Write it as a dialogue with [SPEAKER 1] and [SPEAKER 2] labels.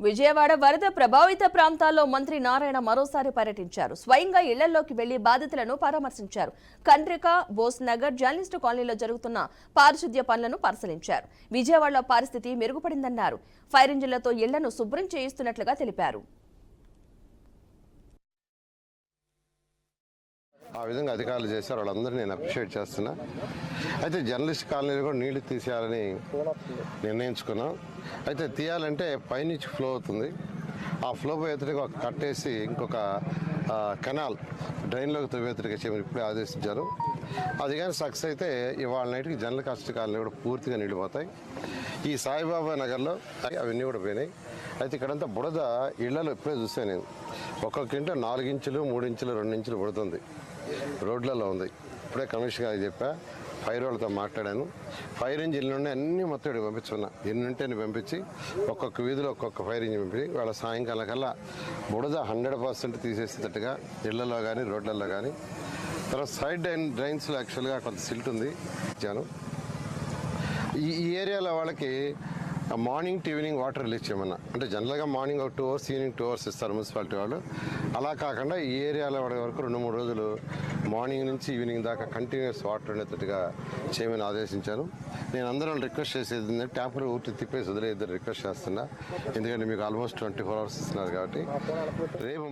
[SPEAKER 1] విజయవాడ వరద ప్రభావిత ప్రాంతాల్లో మంత్రి నారాయణ మరోసారి పర్యటించారు. స్వయంగా ఇళ్లలోకి వెళ్లి బాధితులను పరామర్శించారు. కండ్రిక, బోస్ నగర్, జర్నలిస్టు కాలనీలో జరుగుతున్న పారిశుద్ధ్య పనులను పరిశీలించారు. విజయవాడలో పరిస్థితి మెరుగుపడిందన్నారు. ఫైర్ ఇంజిన్లతో ఇళ్లను శుభ్రం చేయిస్తున్నట్లుగా తెలిపారు.
[SPEAKER 2] ఆ విధంగా అధికారులు చేశారు. వాళ్ళందరూ నేను అప్రిషియేట్ చేస్తున్నా. అయితే జర్నలిస్ట్ కాలనీలో కూడా నీళ్లు తీసేయాలని నిర్ణయించుకున్నాం. అయితే తీయాలంటే పైనుంచి ఫ్లో అవుతుంది. ఆ ఫ్లో పోయేతడికి ఒక కట్టేసి ఇంకొక కెనాల్ డ్రైన్లోకి తవ్వేతడిగా చేయమని ఇప్పుడే ఆదేశించారు. అది కానీ సక్సెస్ అయితే ఇవాళ నైట్కి జర్నలిస్ట్ కాలనీ కూడా పూర్తిగా నిండిపోతాయి. ఈ సాయిబాబా నగర్లో అవన్నీ కూడా పోయినాయి. అయితే ఇక్కడంతా బుడద ఇళ్లలో ఇప్పుడే చూసాను నేను. ఒక్కొక్క ఇంట్లో 4 ఇంచులు, 3 ఇంచులు, 2 ఇంచులు పడుతుంది. రోడ్లలో ఉంది. ఇప్పుడే కమిషనర్ గారికి చెప్పా, ఫైర్ వాళ్ళతో మాట్లాడాను. ఫైర్ ఇంజిన్లు ఉన్నాయి, అన్నీ మొత్తం ఇక్కడ పంపించుకున్నా. ఎన్ని ఉంటే పంపించి ఒక్కొక్క వీధిలో ఒక్కొక్క ఫైర్ ఇంజిన్ పంపించి వాళ్ళ సాయంకాలం కల్లా బుడద 100% తీసేసేటట్టుగా ఇళ్లలో కానీ రోడ్లలో కానీ. తర్వాత సైడ్ డ్రైన్స్లో యాక్చువల్గా కొంత సిల్ట్ ఉంది ఇచ్చాను. ఈ ఏరియాలో వాళ్ళకి morning to evening water release చేయమన్నా. అంటే జనరల్గా మార్నింగ్ ఒక 2 అవర్స్, ఈవినింగ్ 2 అవర్స్ ఇస్తారు మున్సిపాలిటీ వాళ్ళు. అలా కాకుండా ఈ ఏరియాలో వాడే వరకు 2-3 రోజులు మార్నింగ్ నుంచి ఈవినింగ్ దాకా కంటిన్యూస్ వాటర్ ఉండేటట్టుగా చేయమని ఆదేశించాను. నేను అందరూ రిక్వెస్ట్ చేసేది ఏంటంటే ట్యాప్లు ఊరికి తిప్పేసి వదిలేద్దరు రిక్వెస్ట్ చేస్తున్నా. ఎందుకంటే మీకు ఆల్మోస్ట్ 24 అవర్స్ ఇస్తున్నారు కాబట్టి రేపు